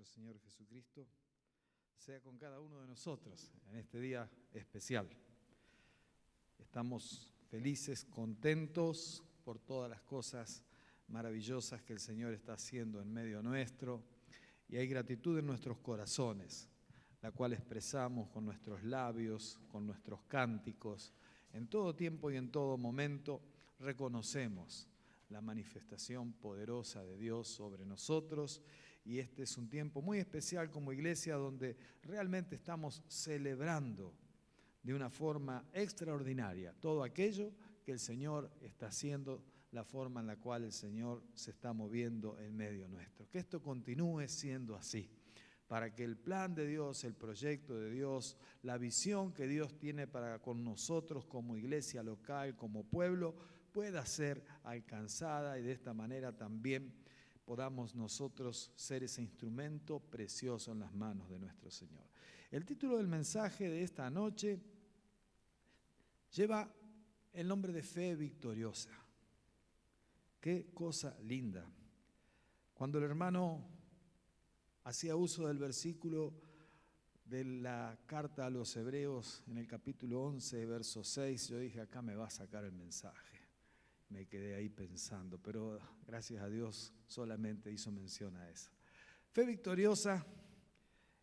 nuestro Señor Jesucristo sea con cada uno de nosotros en este día especial. Estamos felices, contentos por todas las cosas maravillosas que el Señor está haciendo en medio nuestro, y hay gratitud en nuestros corazones, la cual expresamos con nuestros labios, con nuestros cánticos. En todo tiempo y en todo momento reconocemos la manifestación poderosa de Dios sobre nosotros, y este es un tiempo muy especial como iglesia donde realmente estamos celebrando de una forma extraordinaria todo aquello que el Señor está haciendo, la forma en la cual el Señor se está moviendo en medio nuestro. Que esto continúe siendo así, para que el plan de Dios, el proyecto de Dios, la visión que Dios tiene para con nosotros como iglesia local, como pueblo, pueda ser alcanzada, y de esta manera también podamos nosotros ser ese instrumento precioso en las manos de nuestro Señor. El título del mensaje de esta noche lleva el nombre de Fe Victoriosa. Qué cosa linda. Cuando el hermano hacía uso del versículo de la carta a los Hebreos en el capítulo 11, verso 6, yo dije, acá me va a sacar el mensaje. Me quedé ahí pensando, pero gracias a Dios solamente hizo mención a eso. Fe victoriosa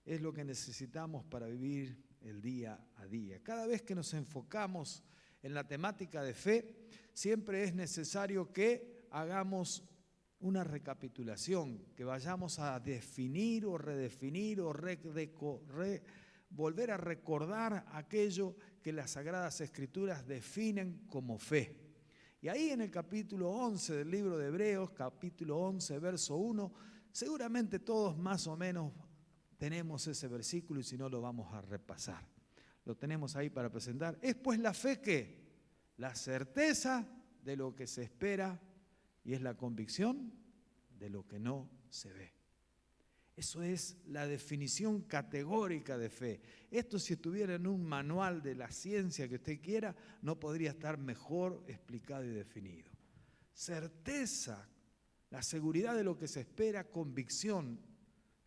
es lo que necesitamos para vivir el día a día. Cada vez que nos enfocamos en la temática de fe, siempre es necesario que hagamos una recapitulación, que vayamos a definir o redefinir o volver a recordar aquello que las Sagradas Escrituras definen como fe. Y ahí en el capítulo 11 del libro de Hebreos, capítulo 11, verso 1, seguramente todos más o menos tenemos ese versículo, y si no lo vamos a repasar. Lo tenemos ahí para presentar. ¿Es pues la fe qué? La certeza de lo que se espera, y es la convicción de lo que no se ve. Eso es la definición categórica de fe. Esto, si estuviera en un manual de la ciencia que usted quiera, no podría estar mejor explicado y definido. Certeza, la seguridad de lo que se espera, convicción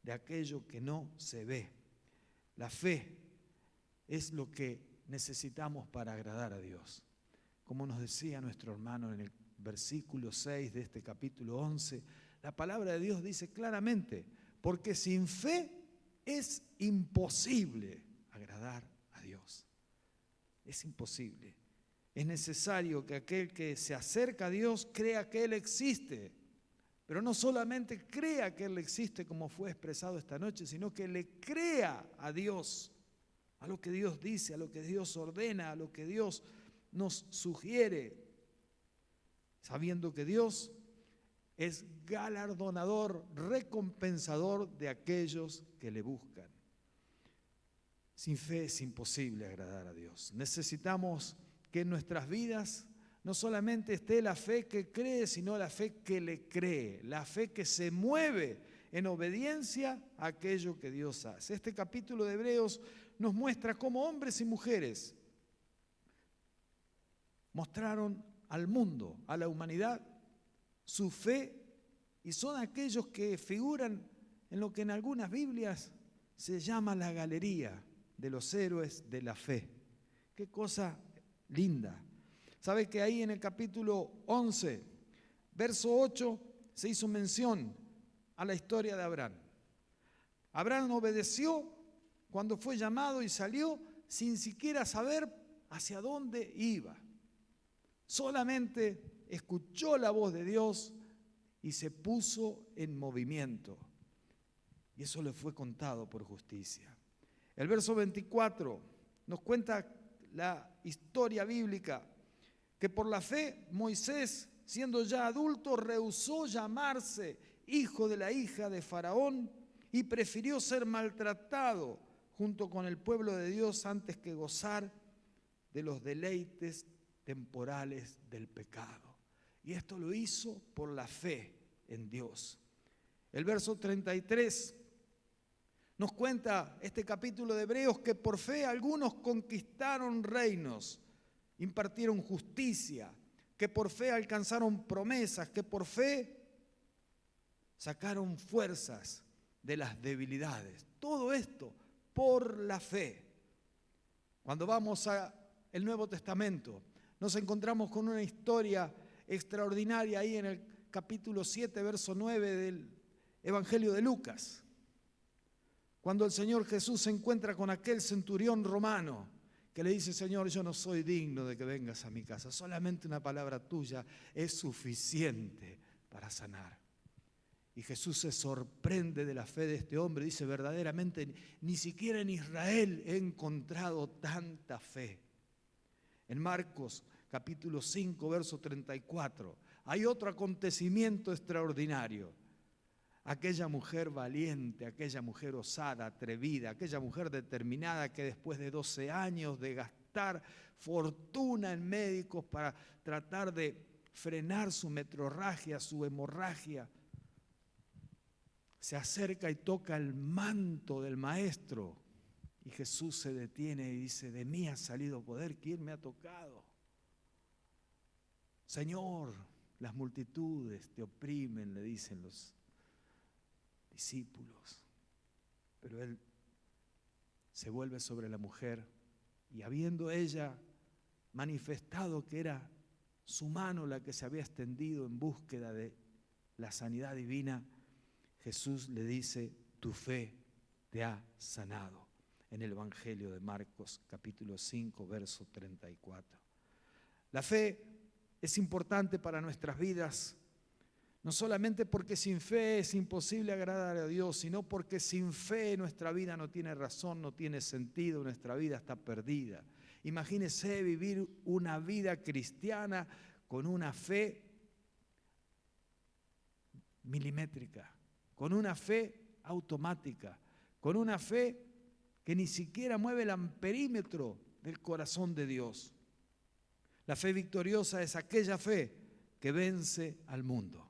de aquello que no se ve. La fe es lo que necesitamos para agradar a Dios. Como nos decía nuestro hermano en el versículo 6 de este capítulo 11, la palabra de Dios dice claramente: porque sin fe es imposible agradar a Dios. Es imposible. Es necesario que aquel que se acerca a Dios crea que Él existe. Pero no solamente crea que Él existe como fue expresado esta noche, sino que le crea a Dios, a lo que Dios dice, a lo que Dios ordena, a lo que Dios nos sugiere, sabiendo que Dios es galardonador, recompensador de aquellos que le buscan. Sin fe es imposible agradar a Dios. Necesitamos que en nuestras vidas no solamente esté la fe que cree, sino la fe que le cree, la fe que se mueve en obediencia a aquello que Dios hace. Este capítulo de Hebreos nos muestra cómo hombres y mujeres mostraron al mundo, a la humanidad, su fe, y son aquellos que figuran en lo que en algunas Biblias se llama la galería de los héroes de la fe. Qué cosa linda. ¿Sabe que ahí en el capítulo 11, verso 8, se hizo mención a la historia de Abraham? Abraham obedeció cuando fue llamado y salió sin siquiera saber hacia dónde iba. Solamente escuchó la voz de Dios y se puso en movimiento. Y eso le fue contado por justicia. El verso 24 nos cuenta la historia bíblica que por la fe Moisés, siendo ya adulto, rehusó llamarse hijo de la hija de Faraón y prefirió ser maltratado junto con el pueblo de Dios antes que gozar de los deleites temporales del pecado. Y esto lo hizo por la fe en Dios. El verso 33 nos cuenta este capítulo de Hebreos que por fe algunos conquistaron reinos, impartieron justicia, que por fe alcanzaron promesas, que por fe sacaron fuerzas de las debilidades. Todo esto por la fe. Cuando vamos al Nuevo Testamento, nos encontramos con una historia extraordinaria ahí en el capítulo 7, verso 9 del Evangelio de Lucas. Cuando el Señor Jesús se encuentra con aquel centurión romano que le dice: Señor, yo no soy digno de que vengas a mi casa, solamente una palabra tuya es suficiente para sanar. Y Jesús se sorprende de la fe de este hombre, dice: verdaderamente ni siquiera en Israel he encontrado tanta fe. En Marcos capítulo 5, verso 34, hay otro acontecimiento extraordinario. Aquella mujer valiente, aquella mujer osada, atrevida, aquella mujer determinada que después de 12 años de gastar fortuna en médicos para tratar de frenar su metrorragia, su hemorragia, se acerca y toca el manto del maestro. Y Jesús se detiene y dice: de mí ha salido poder, ¿quién me ha tocado? Señor, las multitudes te oprimen, le dicen los discípulos. Pero él se vuelve sobre la mujer y, habiendo ella manifestado que era su mano la que se había extendido en búsqueda de la sanidad divina, Jesús le dice: tu fe te ha sanado. En el Evangelio de Marcos capítulo 5, verso 34. La fe es importante para nuestras vidas, no solamente porque sin fe es imposible agradar a Dios, sino porque sin fe nuestra vida no tiene razón, no tiene sentido, nuestra vida está perdida. Imagínese vivir una vida cristiana con una fe milimétrica, con una fe automática, con una fe que ni siquiera mueve el amperímetro del corazón de Dios. La fe victoriosa es aquella fe que vence al mundo.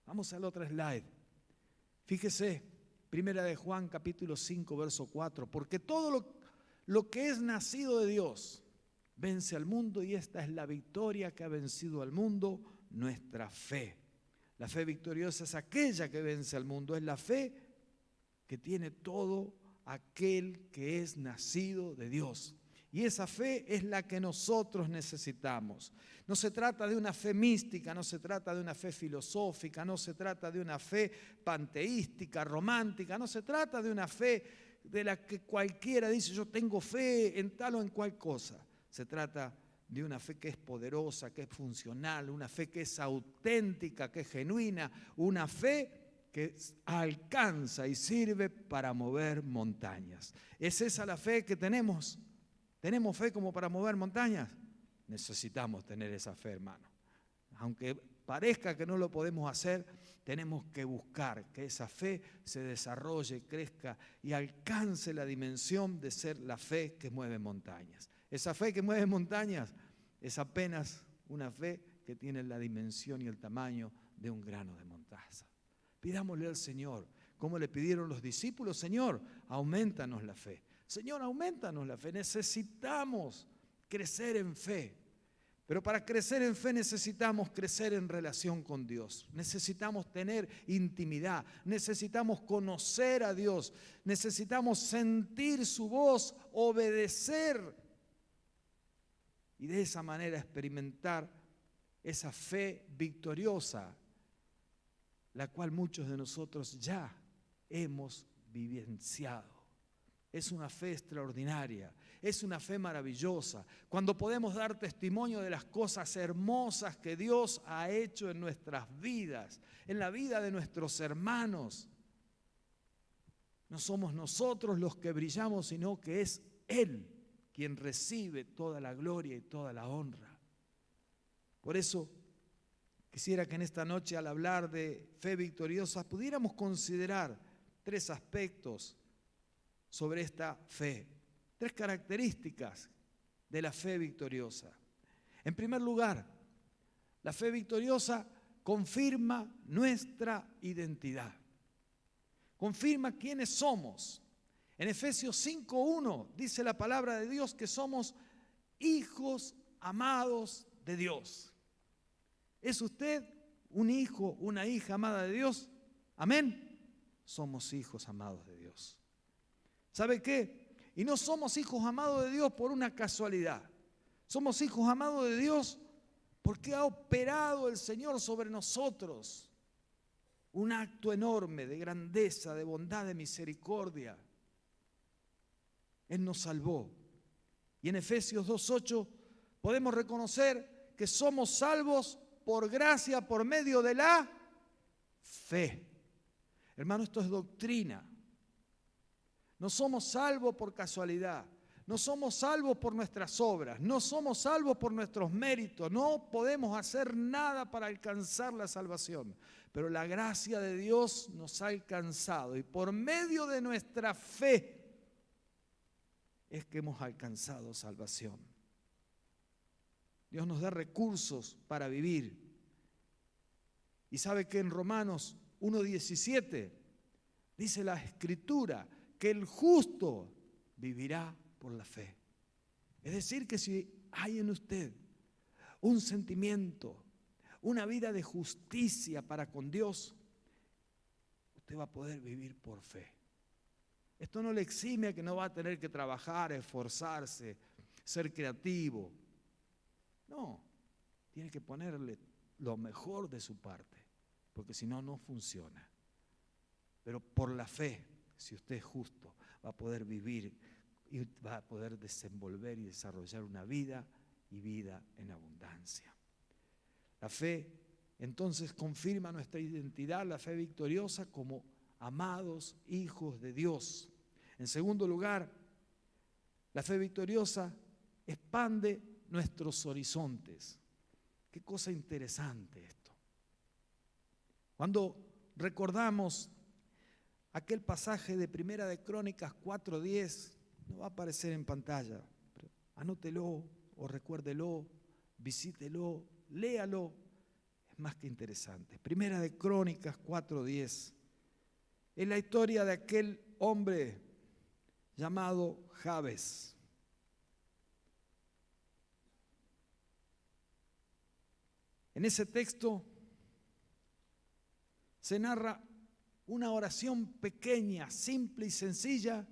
Vamos al otro slide. Fíjese, primera de Juan capítulo 5, verso 4. Porque todo lo que es nacido de Dios vence al mundo, y esta es la victoria que ha vencido al mundo, nuestra fe. La fe victoriosa es aquella que vence al mundo, es la fe que tiene todo aquel que es nacido de Dios. Y esa fe es la que nosotros necesitamos. No se trata de una fe mística, no se trata de una fe filosófica, no se trata de una fe panteística, romántica, no se trata de una fe de la que cualquiera dice: yo tengo fe en tal o en cual cosa. Se trata de una fe que es poderosa, que es funcional, una fe que es auténtica, que es genuina, una fe que alcanza y sirve para mover montañas. ¿Es esa la fe que tenemos? ¿Tenemos fe como para mover montañas? Necesitamos tener esa fe, hermano. Aunque parezca que no lo podemos hacer, tenemos que buscar que esa fe se desarrolle, crezca y alcance la dimensión de ser la fe que mueve montañas. Esa fe que mueve montañas es apenas una fe que tiene la dimensión y el tamaño de un grano de mostaza. Pidámosle al Señor, como le pidieron los discípulos: Señor, aumentanos la fe. Señor, aumentanos la fe. Necesitamos crecer en fe. Pero para crecer en fe necesitamos crecer en relación con Dios. Necesitamos tener intimidad. Necesitamos conocer a Dios. Necesitamos sentir su voz, obedecer. Y de esa manera experimentar esa fe victoriosa, la cual muchos de nosotros ya hemos vivenciado. Es una fe extraordinaria, es una fe maravillosa, cuando podemos dar testimonio de las cosas hermosas que Dios ha hecho en nuestras vidas, en la vida de nuestros hermanos. No somos nosotros los que brillamos, sino que es Él quien recibe toda la gloria y toda la honra. Por eso quisiera que en esta noche, al hablar de fe victoriosa, pudiéramos considerar 3 aspectos sobre esta fe, 3 características de la fe victoriosa. En primer lugar, la fe victoriosa confirma nuestra identidad, confirma quiénes somos. En Efesios 5:1 dice la palabra de Dios que somos hijos amados de Dios. ¿Es usted un hijo, una hija amada de Dios? Amén. somos hijos amados de Dios. ¿Sabe qué? Y no somos hijos amados de Dios por una casualidad. Somos hijos amados de Dios porque ha operado el Señor sobre nosotros un acto enorme de grandeza, de bondad, de misericordia. Él nos salvó. Y en Efesios 2:8 podemos reconocer que somos salvos por gracia, por medio de la fe. Hermano, esto es doctrina. No somos salvos por casualidad. No somos salvos por nuestras obras. No somos salvos por nuestros méritos. No podemos hacer nada para alcanzar la salvación. Pero la gracia de Dios nos ha alcanzado. Y por medio de nuestra fe es que hemos alcanzado salvación. Dios nos da recursos para vivir. Y sabe que en Romanos 1:17 dice la Escritura que el justo vivirá por la fe. Es decir, que si hay en usted un sentimiento, una vida de justicia para con Dios, usted va a poder vivir por fe. Esto no le exime a que no va a tener que trabajar, esforzarse, ser creativo. No, tiene que ponerle lo mejor de su parte, porque si no, no funciona. Pero por la fe, si usted es justo, va a poder vivir y va a poder desenvolver y desarrollar una vida y vida en abundancia. La fe entonces confirma nuestra identidad, la fe victoriosa, como amados hijos de Dios. En segundo lugar, la fe victoriosa expande nuestros horizontes. Qué cosa interesante esto. Cuando recordamos aquel pasaje de Primera de Crónicas 4:10, no va a aparecer en pantalla, pero anótelo o recuérdelo, visítelo, léalo, es más que interesante. Primera de Crónicas 4:10 es la historia de aquel hombre llamado Jabes. En ese texto se narra una oración pequeña, simple y sencilla,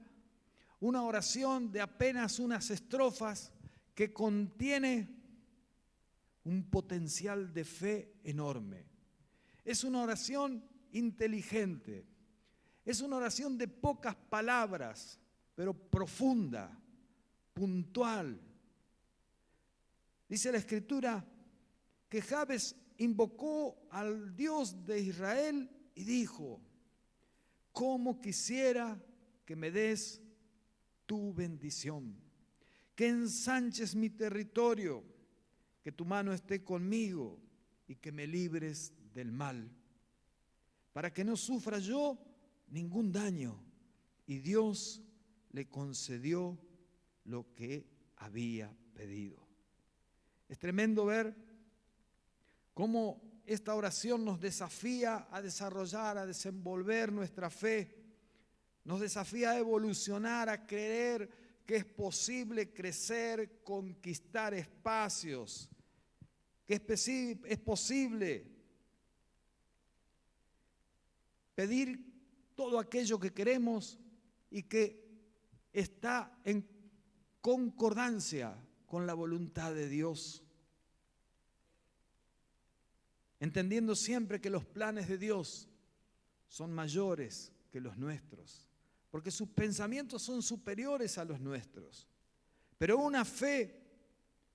una oración de apenas unas estrofas que contiene un potencial de fe enorme. Es una oración inteligente, es una oración de pocas palabras, pero profunda, puntual. Dice la Escritura que Jabes invocó al Dios de Israel y dijo: «Cómo quisiera que me des tu bendición, que ensanches mi territorio, que tu mano esté conmigo y que me libres del mal, para que no sufra yo ningún daño». Y Dios le concedió lo que había pedido. Es tremendo ver cómo esta oración nos desafía a desarrollar, a desenvolver nuestra fe, nos desafía a evolucionar, a creer que es posible crecer, conquistar espacios, que es posible pedir todo aquello que queremos y que está en concordancia con la voluntad de Dios. Entendiendo siempre que los planes de Dios son mayores que los nuestros, porque sus pensamientos son superiores a los nuestros. Pero una fe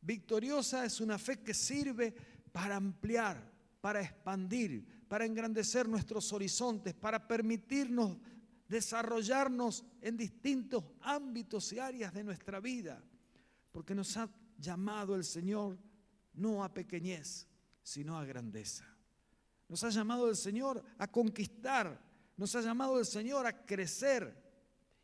victoriosa es una fe que sirve para ampliar, para expandir, para engrandecer nuestros horizontes, para permitirnos desarrollarnos en distintos ámbitos y áreas de nuestra vida, porque nos ha llamado el Señor no a pequeñez, sino a grandeza. Nos ha llamado el Señor a conquistar, nos ha llamado el Señor a crecer.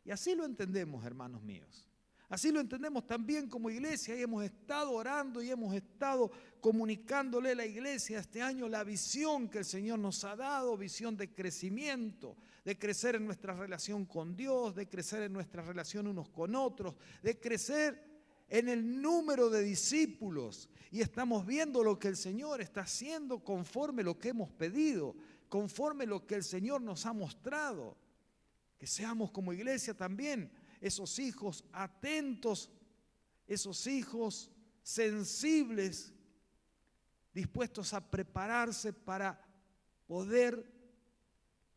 Y así lo entendemos, hermanos míos. Así lo entendemos también como iglesia, y hemos estado orando y hemos estado comunicándole a la iglesia este año la visión que el Señor nos ha dado, visión de crecimiento, de crecer en nuestra relación con Dios, de crecer en nuestra relación unos con otros, de crecer en el número de discípulos. Y estamos viendo lo que el Señor está haciendo conforme lo que hemos pedido, conforme lo que el Señor nos ha mostrado. Que seamos como iglesia también esos hijos atentos, esos hijos sensibles, dispuestos a prepararse para poder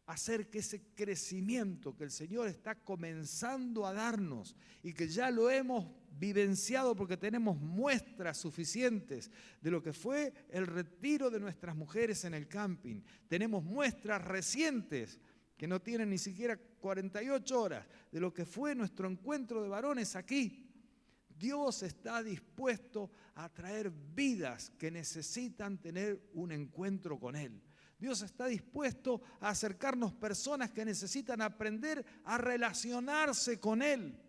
hacer que ese crecimiento que el Señor está comenzando a darnos y que ya lo hemos vivenciado porque tenemos muestras suficientes de lo que fue el retiro de nuestras mujeres en el camping. Tenemos muestras recientes que no tienen ni siquiera 48 horas de lo que fue nuestro encuentro de varones aquí. Dios está dispuesto a traer vidas que necesitan tener un encuentro con Él. Dios está dispuesto a acercarnos personas que necesitan aprender a relacionarse con Él.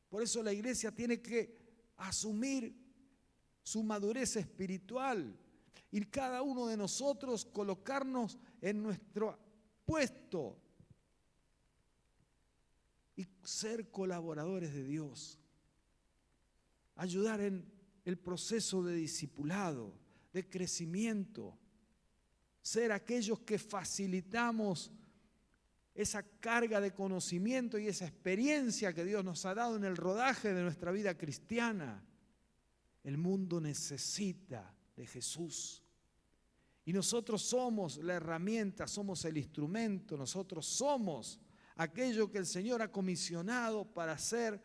Por eso la iglesia tiene que asumir su madurez espiritual y cada uno de nosotros colocarnos en nuestro puesto y ser colaboradores de Dios. Ayudar en el proceso de discipulado, de crecimiento. Ser aquellos que facilitamos esa carga de conocimiento y esa experiencia que Dios nos ha dado en el rodaje de nuestra vida cristiana. El mundo necesita de Jesús. Y nosotros somos la herramienta, somos el instrumento, nosotros somos aquello que el Señor ha comisionado para hacer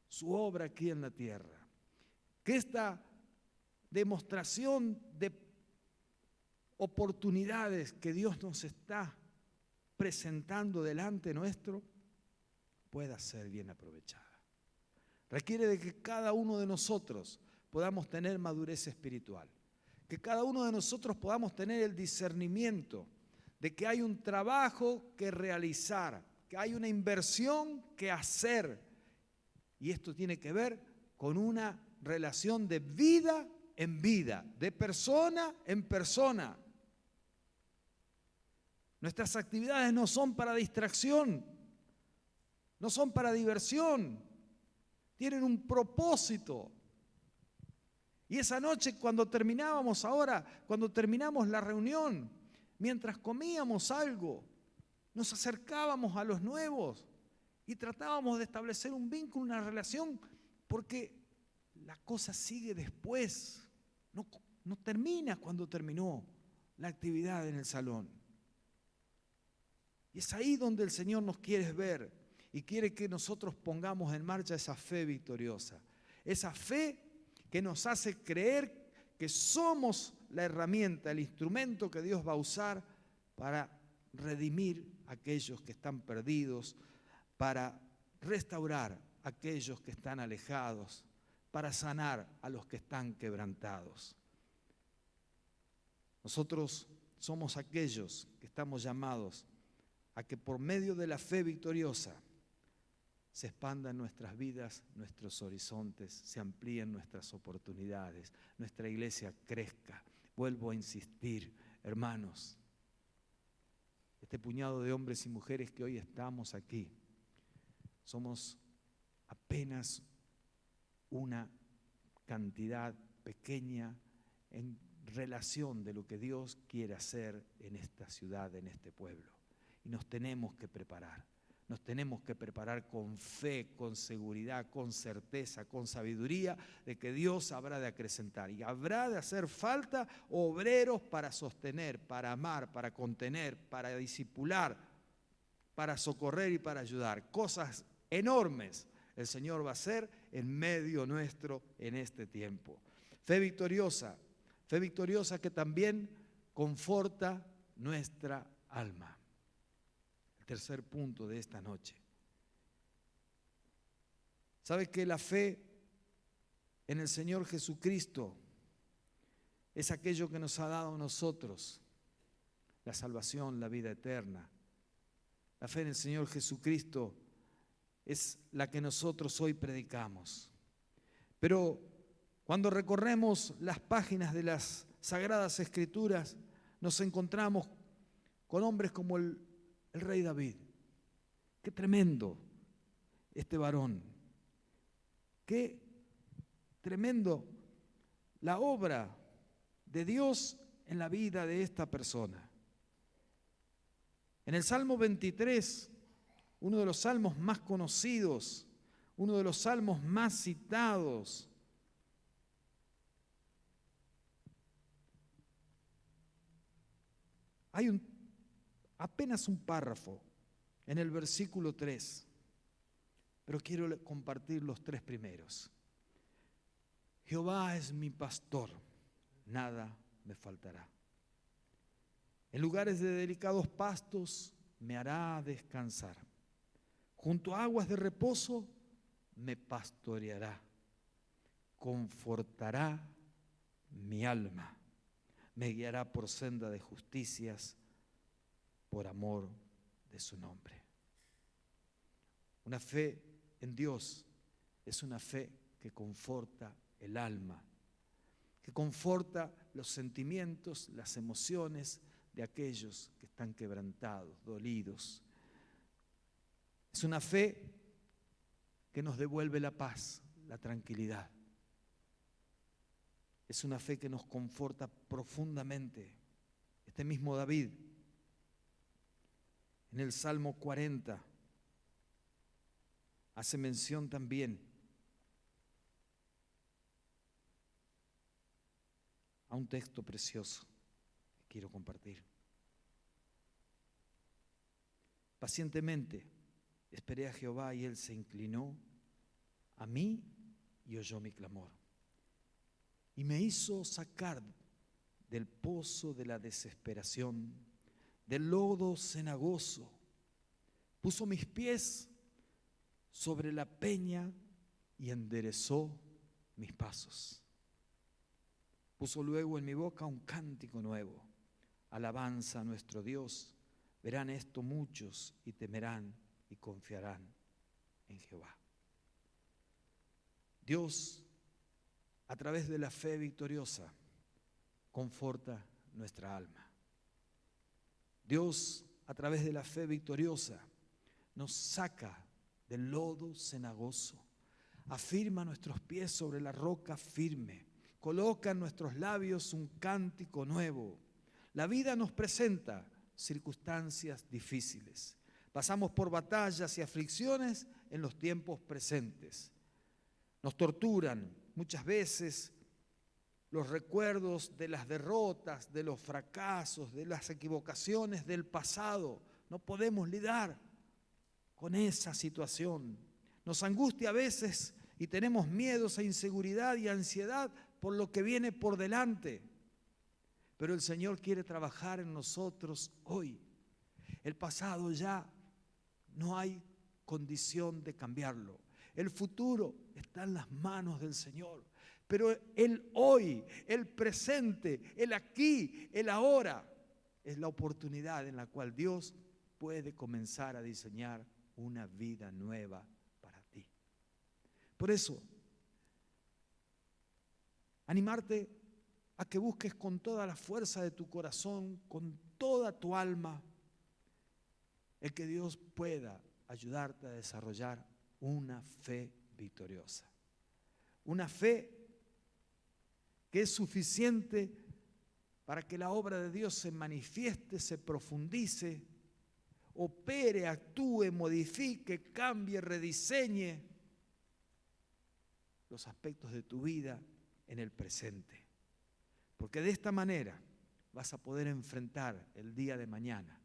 su obra aquí en la tierra. Que esta demostración de oportunidades que Dios nos está presentando delante nuestro pueda ser bien aprovechada. Requiere de que cada uno de nosotros podamos tener madurez espiritual, que cada uno de nosotros podamos tener el discernimiento de que hay un trabajo que realizar, que hay una inversión que hacer, y esto tiene que ver con una relación de vida en vida, de persona en persona. Nuestras actividades no son para distracción, no son para diversión, tienen un propósito. Y esa noche cuando terminamos la reunión, mientras comíamos algo, nos acercábamos a los nuevos y tratábamos de establecer un vínculo, una relación, porque la cosa sigue después, no termina cuando terminó la actividad en el salón. Y es ahí donde el Señor nos quiere ver y quiere que nosotros pongamos en marcha esa fe victoriosa. Esa fe que nos hace creer que somos la herramienta, el instrumento que Dios va a usar para redimir a aquellos que están perdidos, para restaurar a aquellos que están alejados, para sanar a los que están quebrantados. Nosotros somos aquellos que estamos llamados a que por medio de la fe victoriosa se expandan nuestras vidas, nuestros horizontes, se amplíen nuestras oportunidades, nuestra iglesia crezca. Vuelvo a insistir, hermanos, este puñado de hombres y mujeres que hoy estamos aquí, somos apenas una cantidad pequeña en relación de lo que Dios quiere hacer en esta ciudad, en este pueblo. Y nos tenemos que preparar con fe, con seguridad, con certeza, con sabiduría de que Dios habrá de acrecentar y habrá de hacer falta obreros para sostener, para amar, para contener, para discipular, para socorrer y para ayudar. Cosas enormes el Señor va a hacer en medio nuestro en este tiempo. Fe victoriosa que también conforta nuestra alma. Tercer punto de esta noche. ¿Sabe que la fe en el Señor Jesucristo es aquello que nos ha dado a nosotros la salvación, la vida eterna? La fe en el Señor Jesucristo es la que nosotros hoy predicamos. Pero cuando recorremos las páginas de las Sagradas Escrituras, nos encontramos con hombres como el rey David. Qué tremendo este varón. Qué tremendo la obra de Dios en la vida de esta persona. En el Salmo 23 uno de los salmos más conocidos, uno de los salmos más citados. Hay apenas un párrafo en el versículo 3, pero quiero compartir los 3 primeros. Jehová es mi pastor, nada me faltará. En lugares de delicados pastos me hará descansar. Junto a aguas de reposo me pastoreará. Confortará mi alma. Me guiará por senda de justicias por amor de su nombre. Una fe en Dios es una fe que conforta el alma, que conforta los sentimientos, las emociones de aquellos que están quebrantados, dolidos. Es una fe que nos devuelve la paz, la tranquilidad. Es una fe que nos conforta profundamente. Este mismo David, en el Salmo 40, hace mención también a un texto precioso que quiero compartir. Pacientemente esperé a Jehová y Él se inclinó a mí y oyó mi clamor. Y me hizo sacar del pozo de la desesperación, del lodo cenagoso. Puso mis pies sobre la peña y enderezó mis pasos. Puso luego en mi boca un cántico nuevo, alabanza a nuestro Dios. Verán esto muchos y temerán y confiarán en Jehová. Dios, a través de la fe victoriosa, conforta nuestra alma. Dios, a través de la fe victoriosa, nos saca del lodo cenagoso, afirma nuestros pies sobre la roca firme, coloca en nuestros labios un cántico nuevo. La vida nos presenta circunstancias difíciles. Pasamos por batallas y aflicciones en los tiempos presentes. Nos torturan muchas veces los recuerdos de las derrotas, de los fracasos, de las equivocaciones del pasado. No podemos lidiar con esa situación. Nos angustia a veces y tenemos miedos e inseguridad y ansiedad por lo que viene por delante. Pero el Señor quiere trabajar en nosotros hoy. El pasado ya no hay condición de cambiarlo. El futuro está en las manos del Señor. Pero el hoy, el presente, el aquí, el ahora, es la oportunidad en la cual Dios puede comenzar a diseñar una vida nueva para ti. Por eso, animarte a que busques con toda la fuerza de tu corazón, con toda tu alma, el que Dios pueda ayudarte a desarrollar una fe victoriosa. Una fe que es suficiente para que la obra de Dios se manifieste, se profundice, opere, actúe, modifique, cambie, rediseñe los aspectos de tu vida en el presente. Porque de esta manera vas a poder enfrentar el día de mañana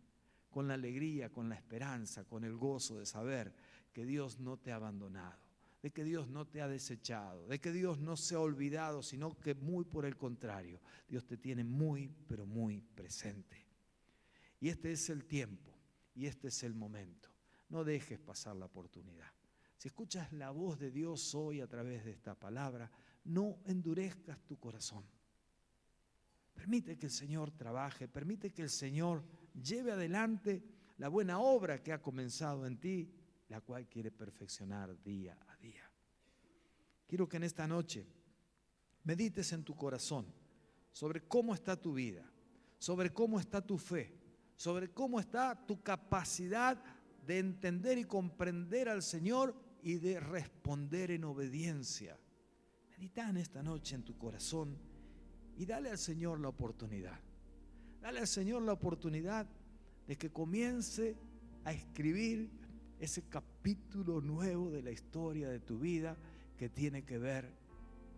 con la alegría, con la esperanza, con el gozo de saber que Dios no te ha abandonado, de que Dios no te ha desechado, de que Dios no se ha olvidado, sino que muy por el contrario, Dios te tiene muy, pero muy presente. Y este es el tiempo y este es el momento. No dejes pasar la oportunidad. Si escuchas la voz de Dios hoy a través de esta palabra, no endurezcas tu corazón. Permite que el Señor trabaje, permite que el Señor lleve adelante la buena obra que ha comenzado en ti, la cual quiere perfeccionar día a día. Quiero que en esta noche medites en tu corazón sobre cómo está tu vida, sobre cómo está tu fe, sobre cómo está tu capacidad de entender y comprender al Señor y de responder en obediencia. Medita en esta noche en tu corazón y dale al Señor la oportunidad. Dale al Señor la oportunidad de que comience a escribir ese capítulo nuevo de la historia de tu vida que tiene que ver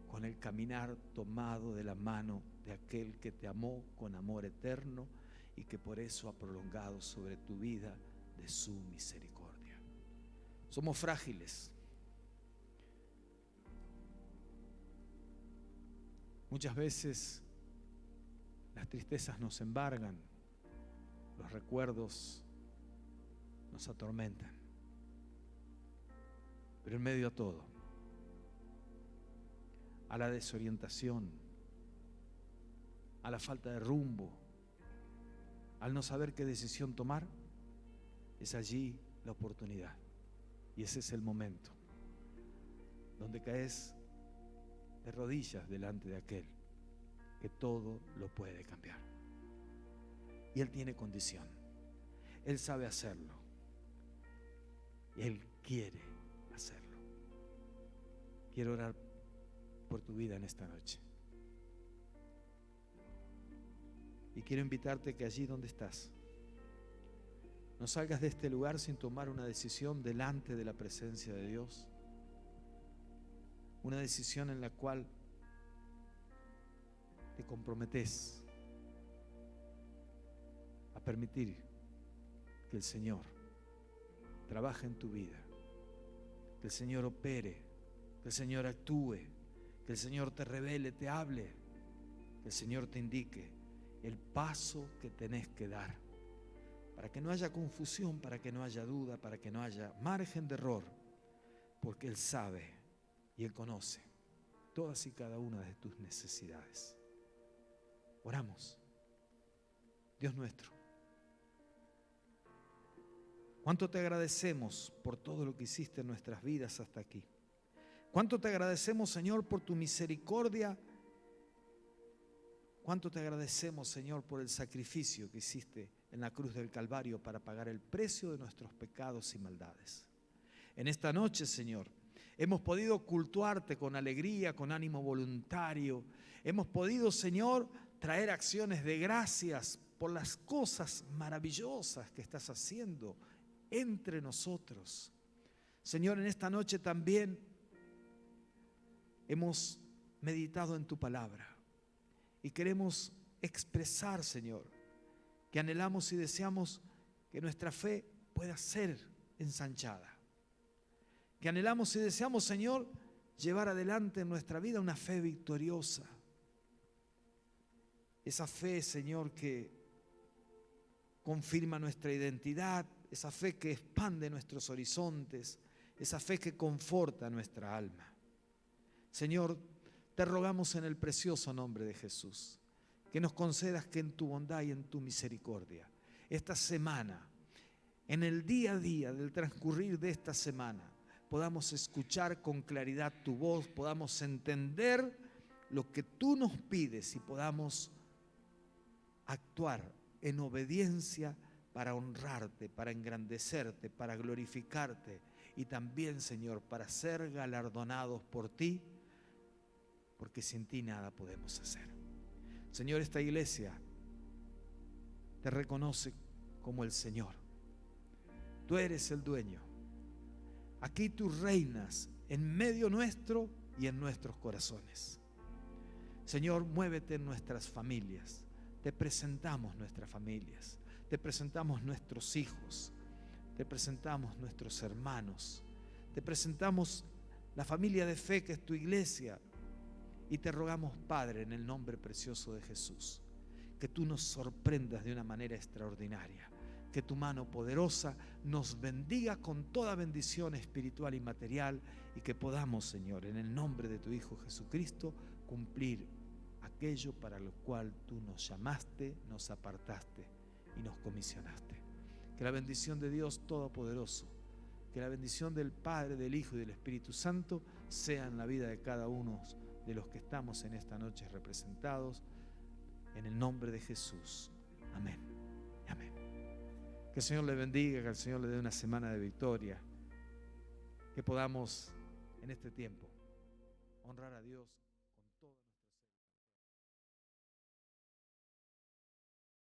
con el caminar tomado de la mano de aquel que te amó con amor eterno y que por eso ha prolongado sobre tu vida de su misericordia. Somos frágiles. Muchas veces las tristezas nos embargan, los recuerdos nos atormentan. Pero en medio a todo, a la desorientación, a la falta de rumbo, al no saber qué decisión tomar, es allí la oportunidad. Y ese es el momento donde caes de rodillas delante de aquel que todo lo puede cambiar. Y Él tiene condición. Él sabe hacerlo. Y Él quiere hacerlo. Quiero orar por tu vida en esta noche. Y quiero invitarte que allí donde estás, no salgas de este lugar sin tomar una decisión delante de la presencia de Dios. Una decisión en la cual te comprometes a permitir que el Señor trabaje en tu vida, que el Señor opere, que el Señor actúe, que el Señor te revele, te hable, que el Señor te indique el paso que tenés que dar, para que no haya confusión, para que no haya duda, para que no haya margen de error, porque Él sabe y Él conoce todas y cada una de tus necesidades. Oramos. Dios nuestro, cuánto te agradecemos por todo lo que hiciste en nuestras vidas hasta aquí. Cuánto te agradecemos, Señor, por tu misericordia. Cuánto te agradecemos, Señor, por el sacrificio que hiciste en la cruz del Calvario para pagar el precio de nuestros pecados y maldades. En esta noche, Señor, hemos podido cultuarte con alegría, con ánimo voluntario. Hemos podido, Señor, traer acciones de gracias por las cosas maravillosas que estás haciendo entre nosotros. Señor, en esta noche también hemos meditado en tu palabra y queremos expresar, Señor, que anhelamos y deseamos que nuestra fe pueda ser ensanchada. Que anhelamos y deseamos, Señor, llevar adelante en nuestra vida una fe victoriosa. Esa fe, Señor, que confirma nuestra identidad, esa fe que expande nuestros horizontes, esa fe que conforta nuestra alma. Señor, te rogamos en el precioso nombre de Jesús, que nos concedas que en tu bondad y en tu misericordia, esta semana, en el día a día del transcurrir de esta semana, podamos escuchar con claridad tu voz, podamos entender lo que tú nos pides y podamos actuar en obediencia para honrarte, para engrandecerte, para glorificarte y también, Señor, para ser galardonados por ti, porque sin ti nada podemos hacer. Señor, esta iglesia te reconoce como el Señor. Tú eres el dueño. Aquí tú reinas en medio nuestro y en nuestros corazones. Señor, muévete en nuestras familias. Te presentamos nuestras familias. Te presentamos nuestros hijos. Te presentamos nuestros hermanos. Te presentamos la familia de fe que es tu iglesia. Y te rogamos, Padre, en el nombre precioso de Jesús, que tú nos sorprendas de una manera extraordinaria. Que tu mano poderosa nos bendiga con toda bendición espiritual y material y que podamos, Señor, en el nombre de tu Hijo Jesucristo, cumplir aquello para lo cual tú nos llamaste, nos apartaste y nos comisionaste. Que la bendición de Dios Todopoderoso, que la bendición del Padre, del Hijo y del Espíritu Santo sea en la vida de cada uno de los que estamos en esta noche representados, en el nombre de Jesús. Amén. Amén. Que el Señor le bendiga, que el Señor le dé una semana de victoria, que podamos en este tiempo honrar a Dios.